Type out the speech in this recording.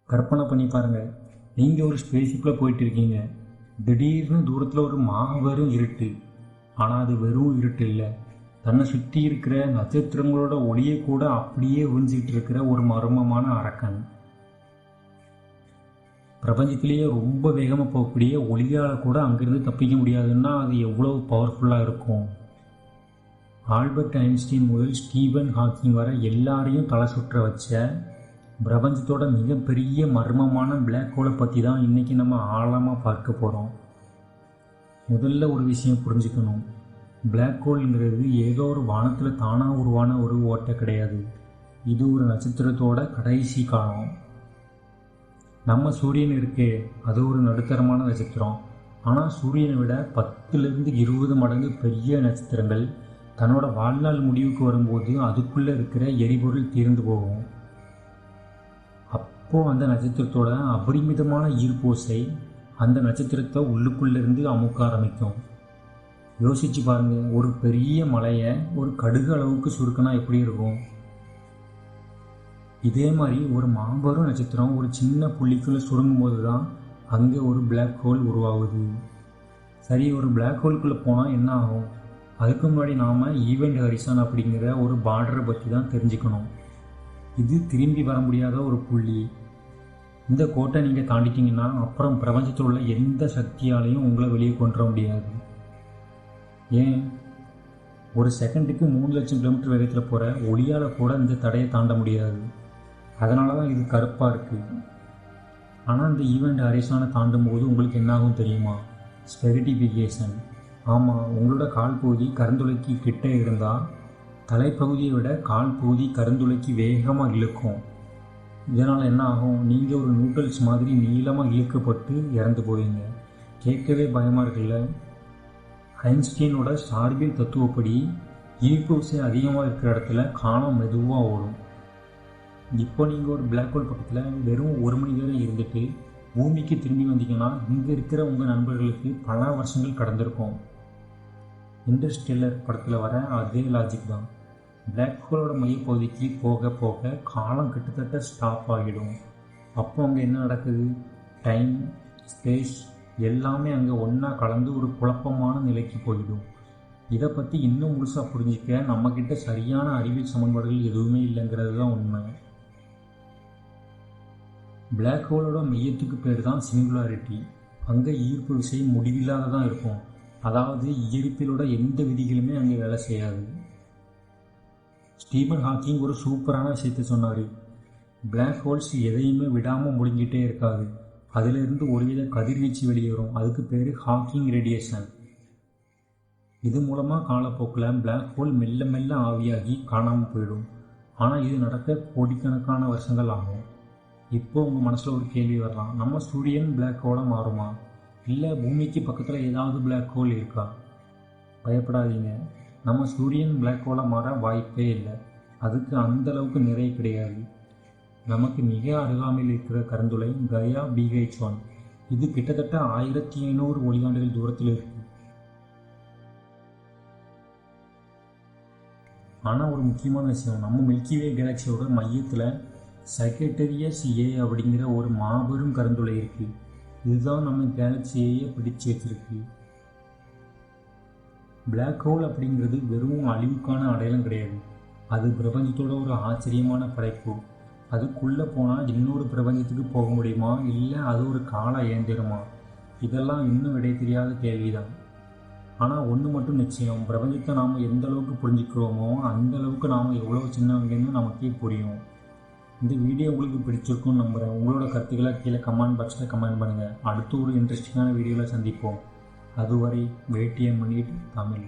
கற்பனை பண்ணி பாருங்கள், நீங்கள் ஒரு ஸ்பேஸ்ஷிப்பில் போயிட்டு இருக்கீங்க. திடீர்னு தூரத்தில் ஒரு மாபெரும் இருட்டு. ஆனால் அது வெறும் இருட்டு இல்லை, தன்னை சுற்றி இருக்கிற நட்சத்திரங்களோட ஒளியை கூட அப்படியே உறிஞ்சிக்கிட்டு இருக்கிற ஒரு மர்மமான அரக்கன். பிரபஞ்சத்திலேயே ரொம்ப வேகமாக போகக்கூடிய ஒளியால் கூட அங்கேருந்து தப்பிக்க முடியாதுன்னா அது எவ்வளோ பவர்ஃபுல்லாக இருக்கும். ஆல்பர்ட் ஐன்ஸ்டீன் முதல் ஸ்டீபன் ஹாக்கிங் வரை எல்லாரையும் தலை சுற்ற வச்ச பிரபஞ்சத்தோட மிகப்பெரிய மர்மமான பிளாக் ஹோலை பற்றி தான் இன்றைக்கி நம்ம ஆழமாக பார்க்க போகிறோம். முதல்ல ஒரு விஷயம் புரிஞ்சுக்கணும், பிளாக் ஹோல்ங்கிறது ஏதோ ஒரு வானத்தில் தானாக உருவான ஒரு ஓட்டை கிடையாது. இது ஒரு நட்சத்திரத்தோட கடைசி காலம். நம்ம சூரியன் இருக்கே, அது ஒரு நடுத்தரமான நட்சத்திரம். ஆனால் சூரியனை விட 10லிருந்து 20 மடங்கு பெரிய நட்சத்திரங்கள் தன்னோட வாழ்நாள் முடிவுக்கு வரும்போது அதுக்குள்ளே இருக்கிற எரிபொருள் தீர்ந்து போகும். அப்போது அந்த நட்சத்திரத்தோட அபரிமிதமான ஈர்ப்போசை அந்த நட்சத்திரத்தை உள்ளுக்குள்ளேருந்து அமுக்க ஆரம்பிக்கும். யோசிச்சு பாருங்கள், ஒரு பெரிய மலையை ஒரு கடுகு அளவுக்கு சுருக்கினா எப்படி இருக்கும்? இதே மாதிரி ஒரு மாபெரும் நட்சத்திரம் ஒரு சின்ன புள்ளிக்குள்ளே சுருங்கும் போது தான் அங்கே ஒரு பிளாக் ஹோல் உருவாகுது. சரி, ஒரு பிளாக் ஹோல்குள்ளே போனால் என்ன ஆகும்? அதுக்கு முன்னாடி நாம் ஈவெண்ட் ஹரிசான் அப்படிங்கிற ஒரு பார்டரை பற்றி தான் தெரிஞ்சுக்கணும். இது திரும்பி வர முடியாத ஒரு புள்ளி. இந்த கோட்டை நீங்கள் தாண்டிட்டீங்கன்னா அப்புறம் பிரபஞ்சத்தில் உள்ள எந்த சக்தியாலையும் உங்களை வெளியே கொண்டு வர முடியாது. ஏன், ஒரு செகண்டுக்கு 3 லட்சம் கிலோமீட்டர் வேகத்தில் போகிற ஒளியால் கூட இந்த தடையை தாண்ட முடியாது. அதனால தான் இது கருப்பாக இருக்குது. ஆனால் இந்த ஈவெண்ட் ஹரிசானை தாண்டும் போது உங்களுக்கு என்னாகும் தெரியுமா? ஸ்பெரிட்டிஃபிகேஷன். ஆமாம், உங்களோட கால் பகுதி கருந்துளைக்கு கிட்டே இருந்தால் தலைப்பகுதியை விட கால் பகுதி கருந்துளைக்கு வேகமாக இழுக்கும். இதனால் என்ன ஆகும்? நீங்கள் ஒரு நியூட்டல்ஸ் மாதிரி நீளமாக இழுக்கப்பட்டு இறந்து போவீங்க. கேட்கவே பயமாக இருக்குல்ல? ஐன்ஸ்டீனோட சார்பியல் தத்துவப்படி ஈர்ப்பு விசை அதிகமாக இருக்கிற இடத்துல காலம் மெதுவாக ஓடும். இப்போ நீங்கள் ஒரு பிளாக் ஹோல் பக்கத்தில் வெறும் 1 மணி நேரம் இருந்துட்டு பூமிக்கு திரும்பி வந்தீங்கன்னா இங்கே இருக்கிற உங்கள் நண்பர்களுக்கு பல வருஷங்கள் கடந்திருக்கும். இன்டர்ஸ்டெல்லர் படத்தில் வர அதே லாஜிக் தான். பிளாக் ஹோலோட மையப்பகுதிக்கு போக போக காலம் கிட்டத்தட்ட ஸ்டாப் ஆகிடும். அப்போ அங்கே என்ன நடக்குது? டைம், ஸ்பேஸ் எல்லாமே அங்கே ஒன்றா கலந்து ஒரு குழப்பமான நிலைக்கு போயிடும். இதை பற்றி இன்னும் முழுசாக புரிஞ்சிக்க நம்மக்கிட்ட சரியான அறிவியல் சமன்பாடுகள் எதுவுமே இல்லைங்கிறது தான் உண்மை. பிளாக் ஹோலோட மையத்துக்கு பேர் தான் சிங்குலாரிட்டி. அங்கே ஈர்ப்பு விசை முடிவில்லாததான் இருக்கும். அதாவது ஈர்ப்பிலோட எந்த விதிகளுமே அங்கே வேலை செய்யாது. ஸ்டீபன் ஹாக்கிங் ஒரு சூப்பரான விஷயத்தை சொன்னார். பிளாக் ஹோல்ஸ் எதையுமே விடாமல் முடிஞ்சிட்டே இருக்காது. அதிலிருந்து ஒருவித கதிர்வீச்சு வெளியேறும். அதுக்கு பேர் ஹாக்கிங் ரேடியேஷன். இது மூலமாக காலப்போக்கில் பிளாக் ஹோல் மெல்ல மெல்ல ஆவியாகி காணாமல் போயிடும். ஆனால் இது நடக்க கோடிக்கணக்கான வருஷங்கள் ஆகும். இப்போ உங்கள் மனசில் ஒரு கேள்வி வரலாம், நம்ம சூரியன் பிளாக் ஹோலாக மாறுமா? இல்லை பூமிக்கு பக்கத்தில் ஏதாவது பிளாக் ஹோல் இருக்கா? பயப்படாதீங்க, நம்ம சூரியன் பிளாக் ஹோலாக மாற வாய்ப்பே இல்லை. அதுக்கு அந்தளவுக்கு நிறைய கிடையாது. நமக்கு மிக அருகாமையில் இருக்கிற கருந்துளை கயா BH1. இது கிட்டத்தட்ட 1500 ஒளியாண்டுகள் தூரத்தில் இருக்கு. ஆனால் ஒரு முக்கியமான விஷயம், நம்ம மில்கிவே கேலக்சியோட மையத்தில் சைக்கேட்டரியஸ் A அப்படிங்கிற ஒரு மாபெரும் கருந்துளை இருக்குது. இதுதான் நம்ம கேலக்சியையே பிடிச்சு வச்சிருக்கு. பிளாக் ஹோல் அப்படிங்கிறது வெறும் அழிவுக்கான அடையாளம் கிடையாது. அது பிரபஞ்சத்தோட ஒரு ஆச்சரியமான படைப்பு. அதுக்குள்ளே போனால் இன்னொரு பிரபஞ்சத்துக்கு போக முடியுமா, இல்லை அது ஒரு கால இயந்திரமா? இதெல்லாம் இன்னும் விடை தெரியாத கேள்விதான். ஆனால் ஒன்று மட்டும் நிச்சயம், பிரபஞ்சத்தை நாம் எந்த அளவுக்கு புரிஞ்சுக்கிறோமோ அந்த அளவுக்கு நாம் எவ்வளோ சின்னவங்கன்னு நமக்கே புரியும். இந்த வீடியோ உங்களுக்கு பிடிச்சிருக்குன்னு நம்புகிறேன். உங்களோட கருத்துக்களை கீழே கமெண்ட் பாக்ஸில் கமெண்ட் பண்ணுங்கள். அடுத்து ஒரு இன்ட்ரெஸ்டிங்கான வீடியோவில் சந்திப்போம். அதுவரை வேட்டியம் பண்ணிட்டு தமிழ்.